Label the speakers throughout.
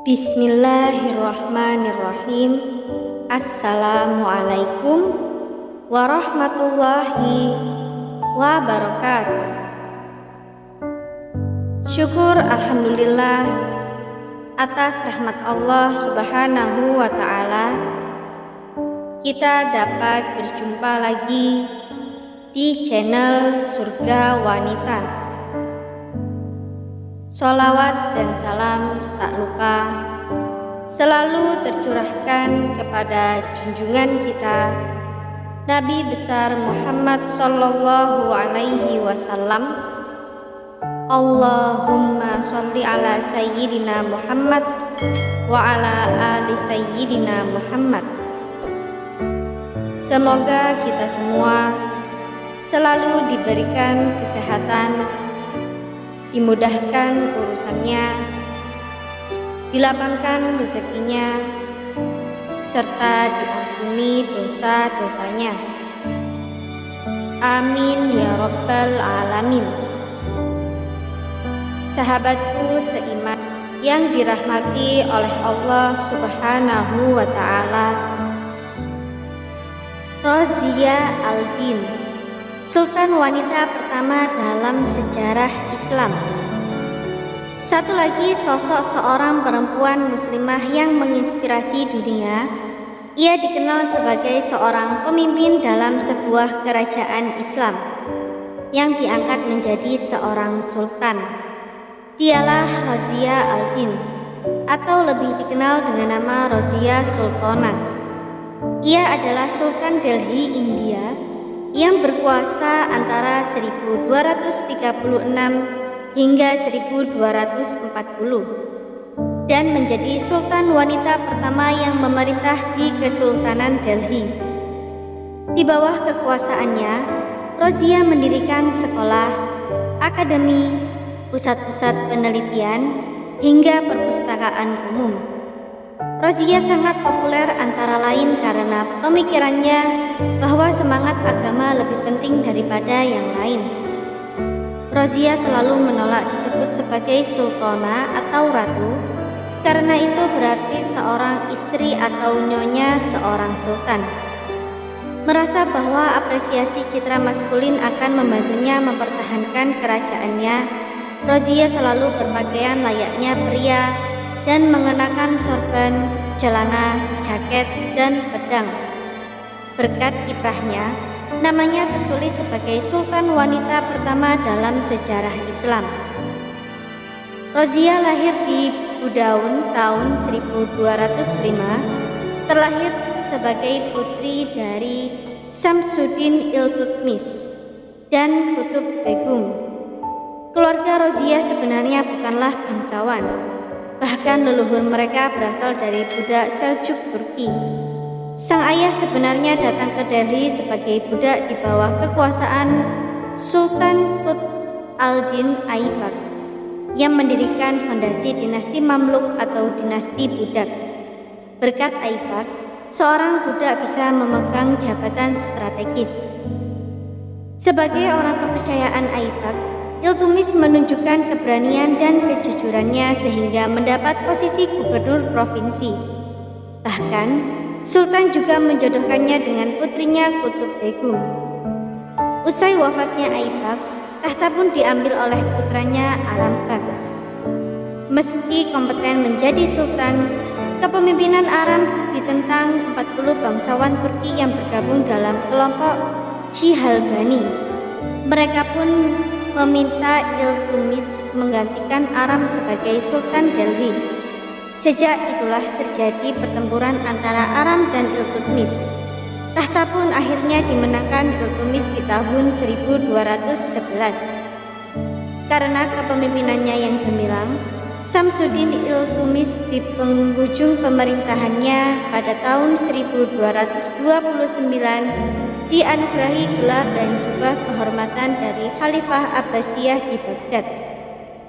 Speaker 1: Bismillahirrahmanirrahim. Assalamualaikum warahmatullahi wabarakatuh. Syukur alhamdulillah atas rahmat Allah Subhanahu wa ta'ala, kita dapat berjumpa lagi di channel Surga Wanita. Sholawat dan salam tak lupa selalu tercurahkan kepada junjungan kita Nabi besar Muhammad sallallahu alaihi wasallam. Allahumma sholli ala sayyidina Muhammad wa ala ali sayyidina Muhammad. Semoga kita semua selalu diberikan kesehatan, dimudahkan urusannya, dilapangkan rezekinya, serta diampuni dosa-dosanya. Amin ya rabbal alamin. Sahabatku seiman yang dirahmati oleh Allah Subhanahu wa ta'ala, Rozia Al-Din, Sultan wanita pertama dalam sejarah Islam. Satu lagi sosok seorang perempuan muslimah yang menginspirasi dunia. Ia dikenal sebagai seorang pemimpin dalam sebuah kerajaan Islam yang diangkat menjadi seorang sultan. Dialah Rozia Al-Din, atau lebih dikenal dengan nama Rozia Sultanah. Ia adalah Sultan Delhi, India, yang berkuasa antara 1236 hingga 1240 dan menjadi sultan wanita pertama yang memerintah di Kesultanan Delhi. Di bawah kekuasaannya, Rozia mendirikan sekolah, akademi, pusat-pusat penelitian, hingga perpustakaan umum. Rozia sangat populer antara lain karena pemikirannya bahwa semangat agama lebih penting daripada yang lain. Rozia selalu menolak disebut sebagai sultana atau ratu, karena itu berarti seorang istri atau nyonya seorang sultan. Merasa bahwa apresiasi citra maskulin akan membantunya mempertahankan kerajaannya, Rozia selalu berpakaian layaknya pria dan mengenakan sorban, celana, jaket, dan pedang. Berkat kiprahnya, namanya tertulis sebagai sultan wanita pertama dalam sejarah Islam. Rozia lahir di Budaun tahun 1205, terlahir sebagai putri dari Samsuddin Iltutmish dan Kutub Begum. Keluarga Rozia sebenarnya bukanlah bangsawan. Bahkan leluhur mereka berasal dari budak Seljuk Turki. Sang ayah sebenarnya datang ke Delhi sebagai budak di bawah kekuasaan Sultan Qutb al-Din Aibak yang mendirikan fondasi dinasti Mamluk atau dinasti budak. Berkat Aibak, seorang budak bisa memegang jabatan strategis. Sebagai orang kepercayaan Aibak, Iltutmish menunjukkan keberanian dan kejujurannya sehingga mendapat posisi gubernur provinsi. Bahkan, Sultan juga menjodohkannya dengan putrinya Kutub Begum. Usai wafatnya Aibak, tahta pun diambil oleh putranya Aram Bakhsh. Meski kompeten menjadi sultan, kepemimpinan Aram ditentang 40 bangsawan Turki yang bergabung dalam kelompok Cihalbani. Mereka pun meminta Iltutmish menggantikan Aram sebagai Sultan Delhi. Sejak itulah terjadi pertempuran antara Aram dan Iltutmish. Tahta pun akhirnya dimenangkan Iltutmish di tahun 1211. Karena kepemimpinannya yang gemilang, Samsuddin Iltutmish di penghujung pemerintahannya pada tahun 1229 dianugerahi gelar dan jubah kehormatan dari Khalifah Abbasiyah di Baghdad.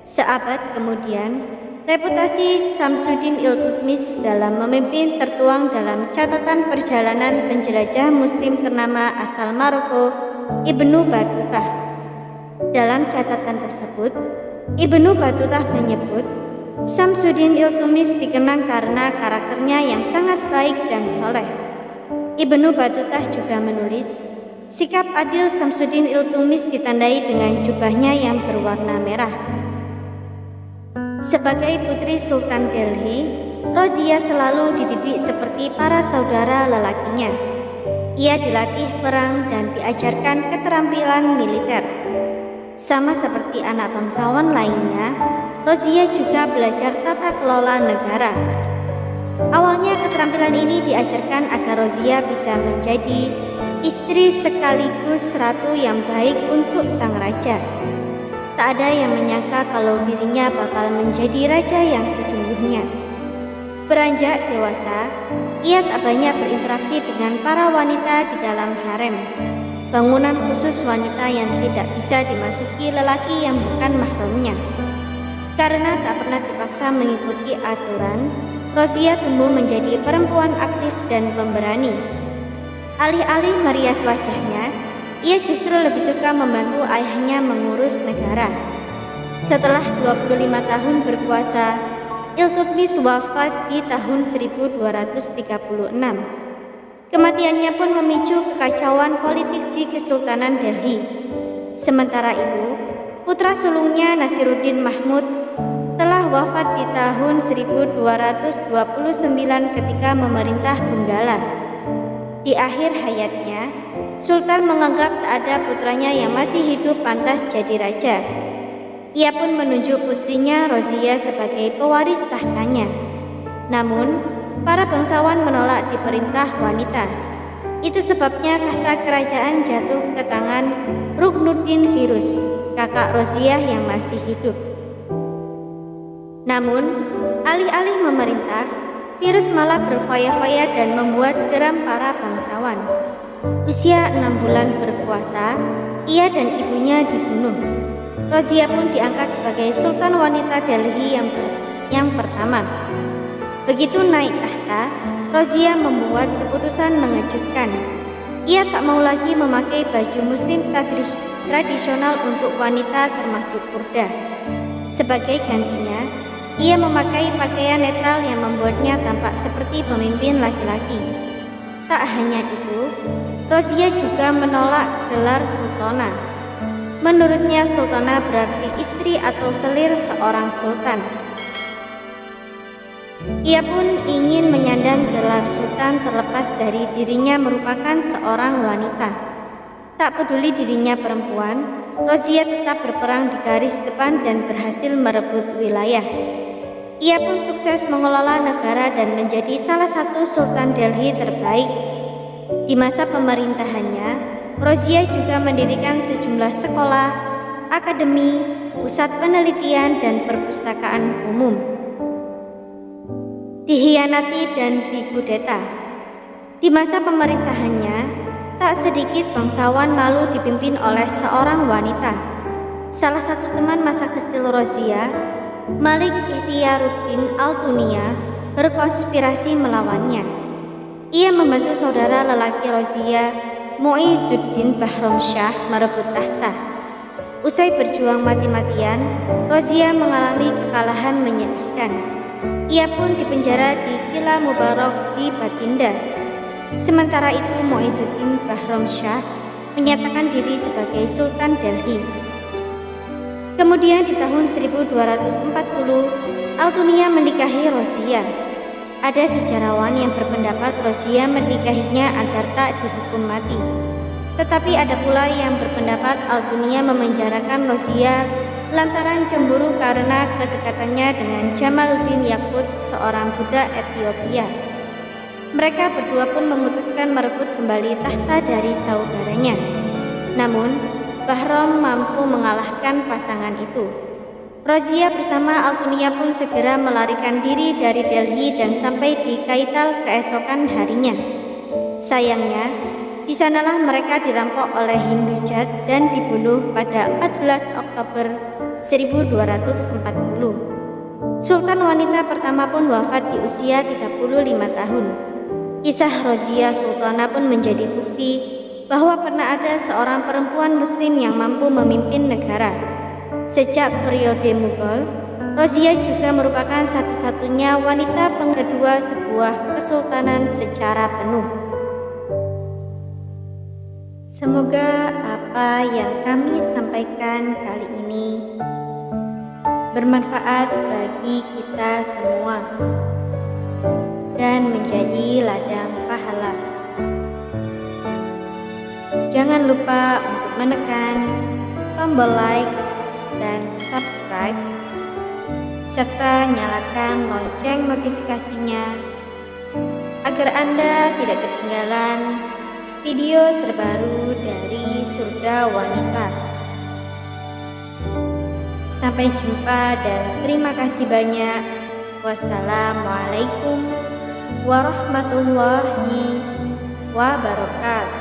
Speaker 1: Seabad kemudian, reputasi Samsuddin Iltutmish dalam memimpin tertuang dalam catatan perjalanan penjelajah muslim ternama asal Maroko, Ibnu Battutah. Dalam catatan tersebut, Ibnu Battutah menyebut Samsudin Iltutmish dikenang karena karakternya yang sangat baik dan soleh. Ibnu Battutah juga menulis, sikap adil Samsudin Iltutmish ditandai dengan jubahnya yang berwarna merah. Sebagai putri Sultan Delhi, Rozia selalu dididik seperti para saudara lelakinya. Ia dilatih perang dan diajarkan keterampilan militer. Sama seperti anak bangsawan lainnya, Rozia juga belajar tata kelola negara. Awalnya keterampilan ini diajarkan agar Rozia bisa menjadi istri sekaligus ratu yang baik untuk sang raja. Tak ada yang menyangka kalau dirinya bakal menjadi raja yang sesungguhnya. Beranjak dewasa, ia tak banyak berinteraksi dengan para wanita di dalam harem, bangunan khusus wanita yang tidak bisa dimasuki lelaki yang bukan mahramnya. Karena tak pernah dipaksa mengikuti aturan, Rozia tumbuh menjadi perempuan aktif dan pemberani. Alih-alih merias wajahnya, ia justru lebih suka membantu ayahnya mengurus negara. Setelah 25 tahun berkuasa, Iltutmish wafat di tahun 1236. Kematiannya pun memicu kekacauan politik di Kesultanan Delhi. Sementara itu, putra sulungnya Nasiruddin Mahmud telah wafat di tahun 1229 ketika memerintah Benggala. Di akhir hayatnya, Sultan menganggap tak ada putranya yang masih hidup pantas jadi raja. Ia pun menunjuk putrinya Rozia sebagai pewaris tahtanya. Namun, para bangsawan menolak diperintah wanita. Itu sebabnya tahta kerajaan jatuh ke tangan Ruknuddin Firuz, kakak Rozia yang masih hidup. Namun, alih-alih memerintah, Firuz malah berfoya-foya dan membuat geram para bangsawan. Usia 6 bulan berkuasa, ia dan ibunya dibunuh. Rozia pun diangkat sebagai Sultan wanita Delhi yang pertama. Begitu naik tahta, Rozia membuat keputusan mengejutkan. Ia tak mau lagi memakai baju muslim tradisional untuk wanita termasuk kurda. Sebagai gantinya, ia memakai pakaian netral yang membuatnya tampak seperti pemimpin laki-laki. Tak hanya itu, Rozia juga menolak gelar sultana. Menurutnya sultana berarti istri atau selir seorang sultan. Ia pun ingin menyandang gelar sultan terlepas dari dirinya merupakan seorang wanita. Tak peduli dirinya perempuan, Rozia tetap berperang di garis depan dan berhasil merebut wilayah. Ia pun sukses mengelola negara dan menjadi salah satu Sultan Delhi terbaik. Di masa pemerintahannya, Rozia juga mendirikan sejumlah sekolah, akademi, pusat penelitian, dan perpustakaan umum. Dikhianati dan dikudeta. Di masa pemerintahannya, tak sedikit bangsawan malu dipimpin oleh seorang wanita. Salah satu teman masa kecil Rozia, Malik Ikhtiyaruddin Al-Tunia, berkonspirasi melawannya. Ia membantu saudara lelaki Rozia, Mu'izzuddin Bahram Shah, merebut tahta. Usai berjuang mati-matian, Rozia mengalami kekalahan menyedihkan. Ia pun dipenjara di Qila Mubarak di Batinda. Sementara itu Mu'izzuddin Bahram Shah menyatakan diri sebagai Sultan Delhi. Kemudian di tahun 1240, Al-Tunia menikahi Rozia. Ada sejarawan yang berpendapat Rozia menikahinya agar tak dihukum mati. Tetapi ada pula yang berpendapat Al-Tunia memenjarakan Rozia lantaran cemburu karena kedekatannya dengan Jamaluddin Yaqut, seorang budak Ethiopia. Mereka berdua pun memutuskan merebut kembali tahta dari saudaranya. Namun, Bahram mampu mengalahkan pasangan itu. Rozia bersama Al-Tunia pun segera melarikan diri dari Delhi dan sampai di Kaital keesokan harinya. Sayangnya, di sanalah mereka dirampok oleh Hindujat dan dibunuh pada 14 Oktober 1240. Sultan wanita pertama pun wafat di usia 35 tahun. Kisah Rozia Sultana pun menjadi bukti bahwa pernah ada seorang perempuan muslim yang mampu memimpin negara. Sejak periode Mughal, Rozia juga merupakan satu-satunya wanita kedua sebuah kesultanan secara penuh. Semoga apa yang kami sampaikan kali ini bermanfaat bagi kita semua dan menjadi ladang pahala. Jangan lupa untuk menekan tombol like dan subscribe serta nyalakan lonceng notifikasinya agar Anda tidak ketinggalan video terbaru dari Surga Wanita. Sampai jumpa dan terima kasih banyak. Wassalamualaikum warahmatullahi wabarakatuh.